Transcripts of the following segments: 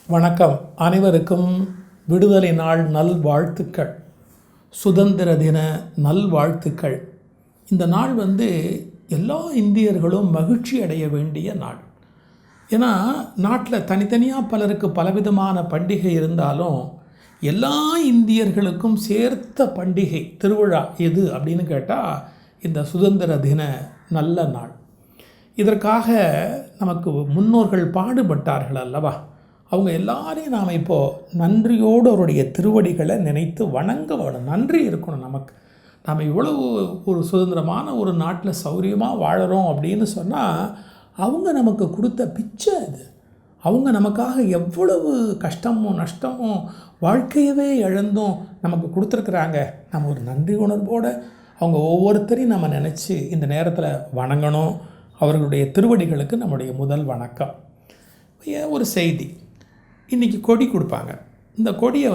வணக்கம். அனைவருக்கும் விடுதலை நாள் நல்வாழ்த்துக்கள், சுதந்திர தின நல்வாழ்த்துக்கள். இந்த நாள் எல்லா இந்தியர்களும் மகிழ்ச்சி அடைய வேண்டிய நாள். ஏன்னா நாட்டில் தனித்தனியாக பலருக்கு பலவிதமான பண்டிகை இருந்தாலும் எல்லா இந்தியர்களுக்கும் சேர்த்த பண்டிகை திருவிழா எது அப்படின்னு கேட்டால் இந்த சுதந்திர தின நல்ல நாள். இதற்காக நமக்கு முன்னோர்கள் பாடுபட்டார்கள் அல்லவா? அவங்க எல்லாரையும் நாம் இப்போது நன்றியோடு அவருடைய திருவடிகளை நினைத்து வணங்க வேணும். நன்றி இருக்கணும் நமக்கு. நாம் இவ்வளவு ஒரு சுதந்திரமான ஒரு நாட்டில் சௌரியமாக வாழறோம் அப்படின்னு சொன்னால் அவங்க நமக்கு கொடுத்த பிச்சை இது. அவங்க நமக்காக எவ்வளவு கஷ்டமும் நஷ்டமும் வாழ்க்கையவே இழந்தும் நமக்கு கொடுத்துருக்குறாங்க. நம்ம ஒரு நன்றி உணர்வோடு அவங்க ஒவ்வொருத்தரையும் நம்ம நினச்சி இந்த நேரத்தில் வணங்கணும். அவர்களுடைய திருவடிகளுக்கு நம்முடைய முதல் வணக்கம். ஒரு செய்தி, இன்றைக்கி கொடி கொடுப்பாங்க. இந்த கொடியை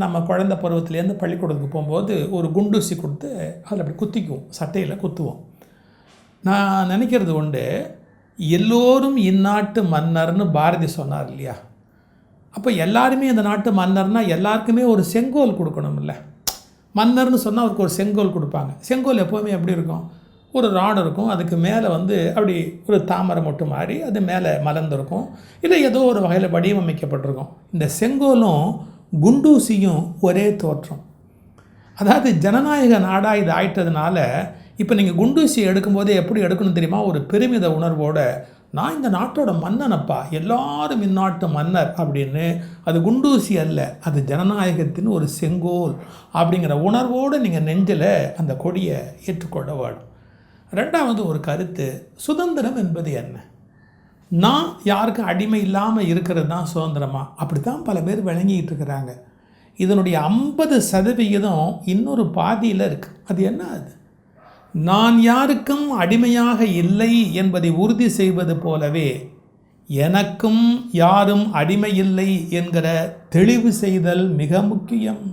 நம்ம குழந்தை பருவத்துலேருந்து பள்ளிக்கூடத்துக்கு போகும்போது ஒரு குண்டூசி கொடுத்து அதில் அப்படி குத்திக்குவோம், சட்டையில் குத்துவோம். நான் நினைக்கிறது உண்டு, எல்லோரும் இந்நாட்டு மன்னர்னு பாரதி சொன்னார் இல்லையா? அப்போ எல்லாருமே இந்த நாட்டு மன்னர்னால் எல்லாருக்குமே ஒரு செங்கோல் கொடுக்கணும்ல. மன்னர்னு சொன்னால் அவருக்கு ஒரு செங்கோல் கொடுப்பாங்க. செங்கோல் எப்போவுமே எப்படி இருக்கும்? ஒரு ராடு இருக்கும், அதுக்கு மேலே அப்படி ஒரு தாமரை மொட்டு மாதிரி அது மேலே மலர்ந்துருக்கும், இல்லை ஏதோ ஒரு வகையில் வடிவமைக்கப்பட்டிருக்கும். இந்த செங்கோலும் குண்டூசியும் ஒரே தோற்றம். அதாவது ஜனநாயக நாடாக இது ஆயிட்டதுனால இப்போ நீங்கள் குண்டூசி எடுக்கும்போதே எப்படி எடுக்கணும் தெரியுமா? ஒரு பெருமித உணர்வோடு, நான் இந்த நாட்டோட மன்னனப்பா, எல்லாரும் இந்நாட்டு மன்னர் அப்படின்னு. அது குண்டூசி அல்ல, அது ஜனநாயகத்தின் ஒரு செங்கோல் அப்படிங்கிற உணர்வோடு நீங்கள் நெஞ்சில் அந்த கொடியை ஏற்றுக்கொள்ள வேண்டும். ரெண்டாவது ஒரு கருத்து, சுதந்திரம் என்பது என்ன? நான் யாருக்கும் அடிமை இல்லாமல் இருக்கிறது தான் சுதந்திரமா? அப்படி தான் பல பேர் விளங்கிக்கிட்டு இருக்கிறாங்க. இதனுடைய 50% இன்னொரு பாதியில் இருக்குது. அது என்ன? அது நான் யாருக்கும் அடிமையாக இல்லை என்பதை உறுதி செய்வது போலவே எனக்கும் யாரும் அடிமை இல்லை என்கிற தெளிவு செய்தல் மிக முக்கியம்.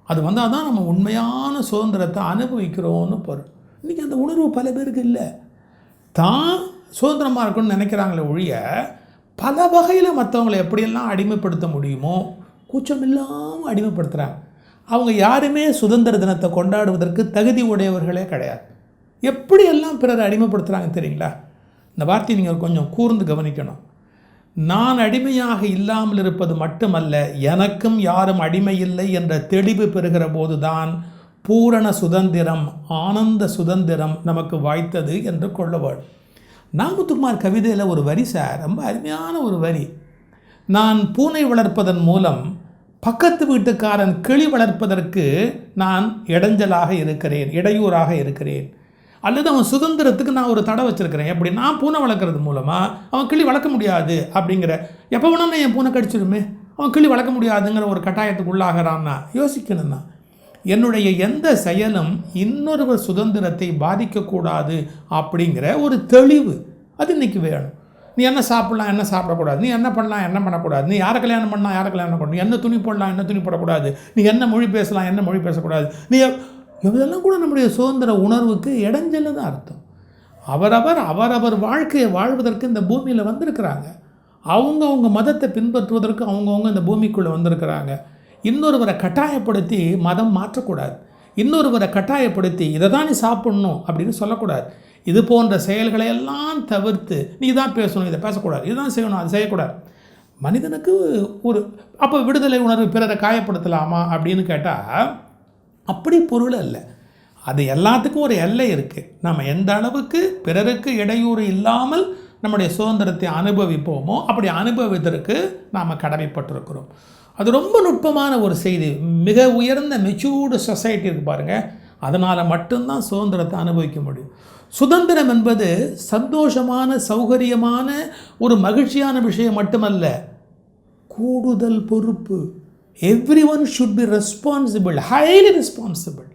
அது அதான் நம்ம உண்மையான சுதந்திரத்தை அனுபவிக்கிறோன்னு பொருள். இன்றைக்கி அந்த உணர்வு பல பேருக்கு இல்லை. தான் சுதந்திரமாக இருக்கணும்னு நினைக்கிறாங்களே ஒழிய பல வகையில் மற்றவங்களை எப்படியெல்லாம் அடிமைப்படுத்த முடியுமோ கூச்சம் இல்லாமல் அடிமைப்படுத்துகிறாங்க. அவங்க யாருமே சுதந்திர தினத்தை கொண்டாடுவதற்கு தகுதி உடையவர்களே கிடையாது. எப்படியெல்லாம் பிறரை அடிமைப்படுத்துகிறாங்க தெரியுங்களா? இந்த வார்த்தையை நீங்கள் கொஞ்சம் கூர்ந்து கவனிக்கணும். நான் அடிமையாக இல்லாமல் இருப்பது மட்டுமல்ல, எனக்கும் யாரும் அடிமை இல்லை என்ற தெளிவு பெறுகிற போதுதான் பூரண சுதந்திரம், ஆனந்த சுதந்திரம் நமக்கு வாய்த்தது என்று கொள்ளவேள். நாமுத்துக்குமார் கவிதையில் ஒரு வரி சார், ரொம்ப அருமையான ஒரு வரி. நான் பூனை வளர்ப்பதன் மூலம் பக்கத்து வீட்டுக்காரன் கிளி வளர்ப்பதற்கு நான் இடைஞ்சலாக இருக்கிறேன், இடையூறாக இருக்கிறேன். அல்லது அவன் சுதந்திரத்துக்கு நான் ஒரு தடை வச்சுருக்கிறேன். எப்படி? நான் பூனை வளர்க்குறது மூலமாக அவன் கிளி வளர்க்க முடியாது அப்படிங்கிற, எப்போ வேணாலும் என் பூனை கடிச்சிருமே, அவன் கிளி வளர்க்க முடியாதுங்கிற ஒரு கட்டாயத்துக்கு உள்ளாகிறான்னா யோசிக்கணும்னா. என்னுடைய எந்த செயலும் இன்னொருவர் சுதந்திரத்தை பாதிக்கக்கூடாது அப்படிங்கிற ஒரு தெளிவு அது இன்றைக்கி வேணும். நீ என்ன சாப்பிட்லாம், என்ன சாப்பிடக்கூடாது, நீ என்ன பண்ணலாம், என்ன பண்ணக்கூடாது, நீ யாரை கல்யாணம் பண்ணலாம், யாரை கல்யாணம் பண்ணணும், என்ன துணி போடலாம், என்ன துணி போடக்கூடாது, நீ என்ன மொழி பேசலாம், என்ன மொழி பேசக்கூடாது, நீ இதெல்லாம் கூட நம்முடைய சுதந்திர உணர்வுக்கு இடைஞ்சல் தான் அர்த்தம். அவரவர் வாழ்க்கையை வாழ்வதற்கு இந்த பூமியில் வந்திருக்கிறாங்க. அவங்கவுங்க மதத்தை பின்பற்றுவதற்கு அவங்கவுங்க இந்த பூமிக்குள்ளே வந்திருக்கிறாங்க. இன்னொருவரை கட்டாயப்படுத்தி மதம் மாற்றக்கூடாது. இன்னொருவரை கட்டாயப்படுத்தி இதை தான் நீ சாப்பிட்ணும் அப்படின்னு சொல்லக்கூடாது. இது போன்ற செயல்களை எல்லாம் தவிர்த்து நீ தான் பேசணும், இதை பேசக்கூடாது, இதுதான் செய்யணும், அது செய்யக்கூடாது. மனிதனுக்கு ஒரு அப்போ விடுதலை உணர்வு பிறரை காயப்படுத்தலாமா அப்படின்னு கேட்டால் அப்படி பொருள் அல்ல. அது எல்லாத்துக்கும் ஒரு எல்லை இருக்குது. நம்ம எந்த அளவுக்கு பிறருக்கு இடையூறு இல்லாமல் நம்முடைய சுதந்திரத்தை அனுபவிப்போமோ அப்படி அனுபவித்ததற்கு நாம் கடமைப்பட்டிருக்கிறோம். அது ரொம்ப நுட்பமான ஒரு செய்தி. மிக உயர்ந்த மெச்சூர்டு சொசைட்டி இருக்குது பாருங்கள், அதனால் மட்டும்தான் சுதந்திரத்தை அனுபவிக்க முடியும். சுதந்திரம் என்பது சந்தோஷமான சௌகரியமான ஒரு மகிழ்ச்சியான விஷயம் மட்டுமல்ல, கூடுதல் பொறுப்பு. Every one should be responsible, highly responsible.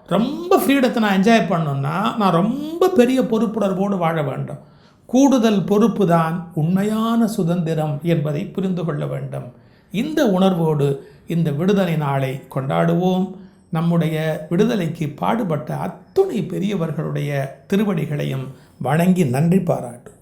ரொம்ப ஃப்ரீடத்தை நான் என்ஜாய் பண்ணணுன்னா நான் ரொம்ப பெரிய பொறுப்புணர்வோடு வாழ வேண்டும். கூடுதல் பொறுப்பு தான் உண்மையான சுதந்திரம் என்பதை புரிந்து கொள்ள வேண்டும். இந்த உணர்வோடு இந்த விடுதலை நாளை கொண்டாடுவோம். நம்முடைய விடுதலைக்கு பாடுபட்ட அத்துணை பெரியவர்களுடைய திருவடிகளையும் வணங்கி நன்றி பாராட்டுவோம்.